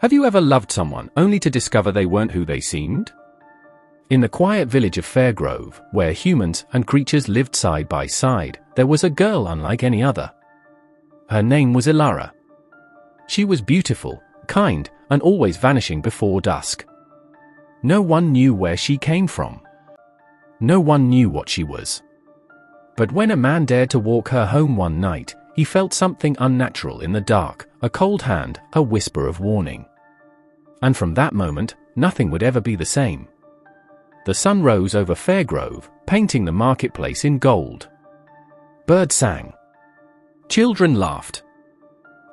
Have you ever loved someone only to discover they weren't who they seemed? In the quiet village of Fairgrove, where humans and creatures lived side by side, there was a girl unlike any other. Her name was Ilara. She was beautiful, kind, and always vanishing before dusk. No one knew where she came from. No one knew what she was. But when a man dared to walk her home one night, he felt something unnatural in the dark, a cold hand, a whisper of warning. And from that moment, nothing would ever be the same. The sun rose over Fairgrove, painting the marketplace in gold. Birds sang. Children laughed.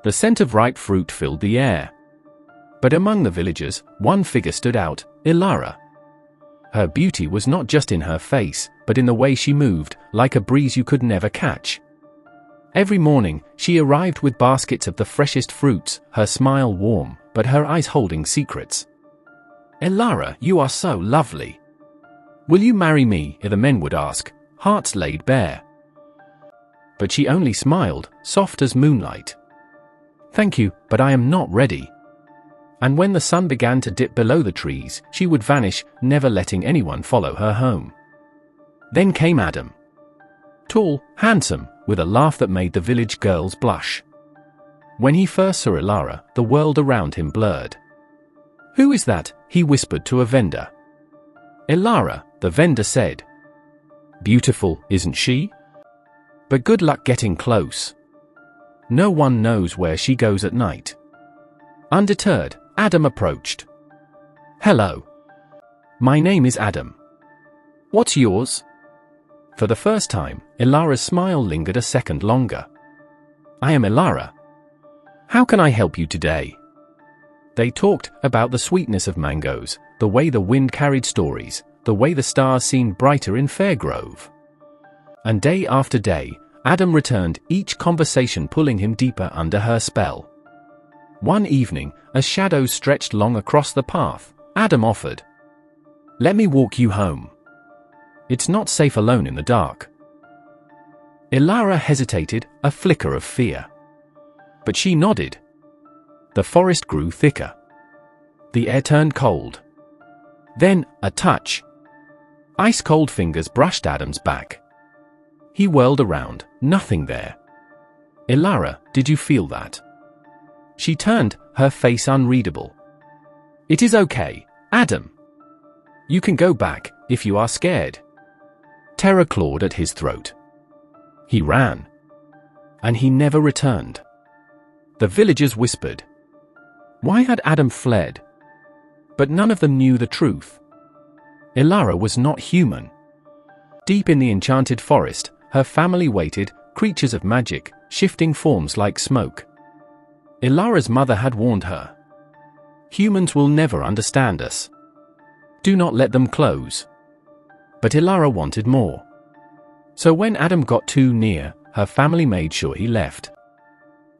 The scent of ripe fruit filled the air. But among the villagers, one figure stood out, Ilara. Her beauty was not just in her face, but in the way she moved, like a breeze you could never catch. Every morning, she arrived with baskets of the freshest fruits, her smile warm, but her eyes holding secrets. Ilara, you are so lovely. Will you marry me? The men would ask, hearts laid bare. But she only smiled, soft as moonlight. Thank you, but I am not ready. And when the sun began to dip below the trees, she would vanish, never letting anyone follow her home. Then came Adam. Tall, handsome, with a laugh that made the village girls blush. When he first saw Ilara, the world around him blurred. Who is that? He whispered to a vendor. Ilara, the vendor said. Beautiful, isn't she? But good luck getting close. No one knows where she goes at night. Undeterred, Adam approached. Hello. My name is Adam. What's yours? For the first time, Ilara's smile lingered a second longer. I am Ilara. How can I help you today? They talked about the sweetness of mangoes, the way the wind carried stories, the way the stars seemed brighter in Fairgrove. And day after day, Adam returned, each conversation pulling him deeper under her spell. One evening, as shadows stretched long across the path, Adam offered. Let me walk you home. It's not safe alone in the dark. Ilara hesitated, a flicker of fear. But she nodded. The forest grew thicker. The air turned cold. Then, a touch. Ice-cold fingers brushed Adam's back. He whirled around, nothing there. Ilara, did you feel that? She turned, her face unreadable. It is okay, Adam. You can go back, if you are scared. Terror clawed at his throat. He ran. And he never returned. The villagers whispered. Why had Adam fled? But none of them knew the truth. Ilara was not human. Deep in the enchanted forest, her family waited, creatures of magic, shifting forms like smoke. Ilara's mother had warned her. Humans will never understand us. Do not let them close. But Ilara wanted more. So when Adam got too near, her family made sure he left.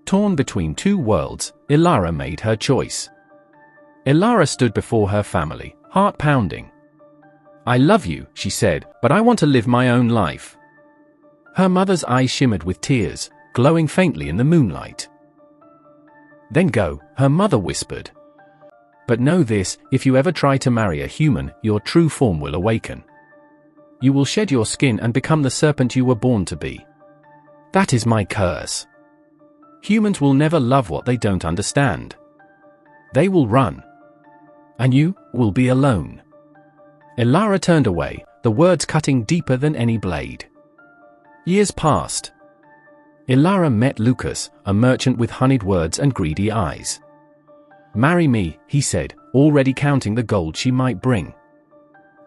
Torn between two worlds, Ilara made her choice. Ilara stood before her family, heart pounding. I love you, she said, but I want to live my own life. Her mother's eyes shimmered with tears, glowing faintly in the moonlight. Then go, her mother whispered. But know this, if you ever try to marry a human, your true form will awaken. You will shed your skin and become the serpent you were born to be. That is my curse. Humans will never love what they don't understand. They will run. And you will be alone. Ilara turned away, the words cutting deeper than any blade. Years passed. Ilara met Lucas, a merchant with honeyed words and greedy eyes. Marry me, he said, already counting the gold she might bring.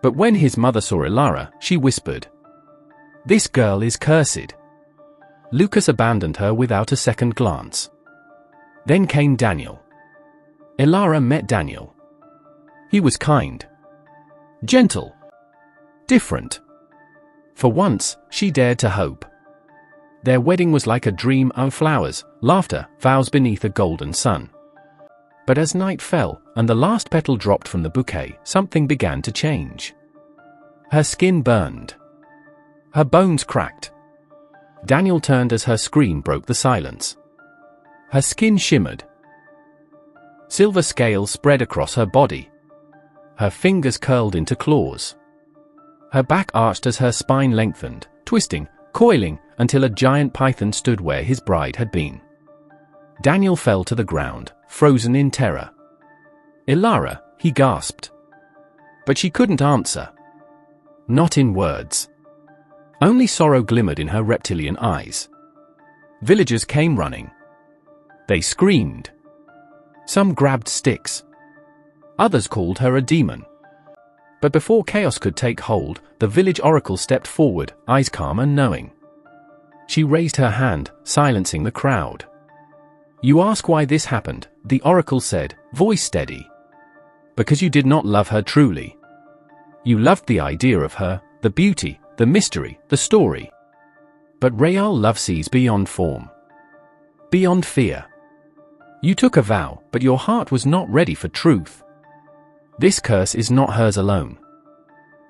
But when his mother saw Ilara, she whispered. This girl is cursed. Lucas abandoned her without a second glance. Then came Daniel. Ilara met Daniel. He was kind. Gentle. Different. For once, she dared to hope. Their wedding was like a dream of flowers, laughter, vows beneath a golden sun. But as night fell, and the last petal dropped from the bouquet, something began to change. Her skin burned. Her bones cracked. Daniel turned as her scream broke the silence. Her skin shimmered. Silver scales spread across her body. Her fingers curled into claws. Her back arched as her spine lengthened, twisting, coiling, until a giant python stood where his bride had been. Daniel fell to the ground, frozen in terror. "Ilara," he gasped. But she couldn't answer. Not in words. Only sorrow glimmered in her reptilian eyes. Villagers came running. They screamed. Some grabbed sticks. Others called her a demon. But before chaos could take hold, the village oracle stepped forward, eyes calm and knowing. She raised her hand, silencing the crowd. "You ask why this happened," the oracle said, voice steady. "Because you did not love her truly. You loved the idea of her, the beauty, the mystery, the story. But Rael love sees beyond form. Beyond fear. You took a vow, but your heart was not ready for truth. This curse is not hers alone.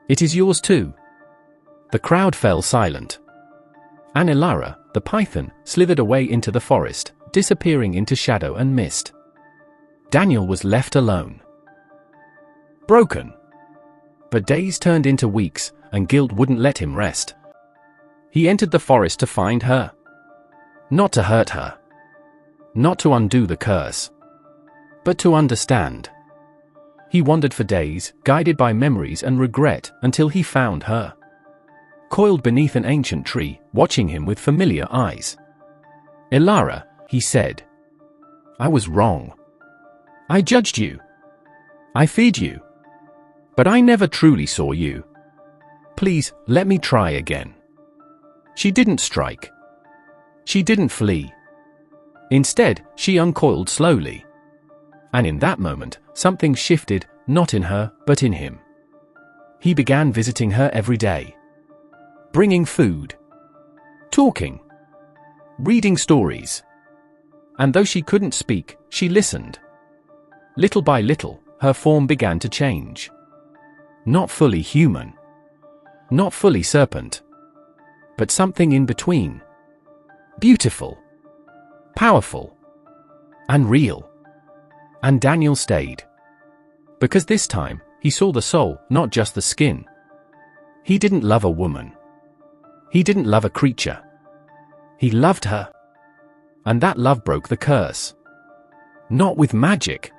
It is yours too." The crowd fell silent. And Ilara, the python, slithered away into the forest, disappearing into shadow and mist. Daniel was left alone. Broken. But days turned into weeks, and guilt wouldn't let him rest. He entered the forest to find her. Not to hurt her. Not to undo the curse. But to understand. He wandered for days, guided by memories and regret, until he found her. Coiled beneath an ancient tree, watching him with familiar eyes. "Ilara," he said. "I was wrong. I judged you. I feared you. But I never truly saw you. Please, let me try again." She didn't strike. She didn't flee. Instead, she uncoiled slowly. And in that moment, something shifted, not in her, but in him. He began visiting her every day. Bringing food. Talking. Reading stories. And though she couldn't speak, she listened. Little by little, her form began to change. Not fully human. Not fully serpent. But something in between. Beautiful. Powerful. And real. And Daniel stayed. Because this time, he saw the soul, not just the skin. He didn't love a woman. He didn't love a creature. He loved her. And that love broke the curse. Not with magic,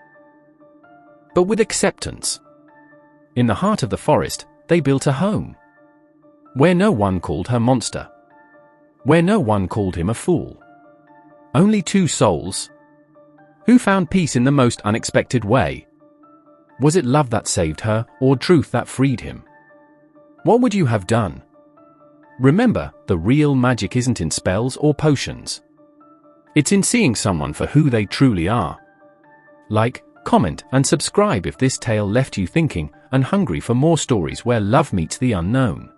but with acceptance. In the heart of the forest, they built a home. Where no one called her monster. Where no one called him a fool. Only two souls. Who found peace in the most unexpected way. Was it love that saved her, or truth that freed him? What would you have done? Remember, the real magic isn't in spells or potions. It's in seeing someone for who they truly are. Like, comment, and subscribe if this tale left you thinking and hungry for more stories where love meets the unknown.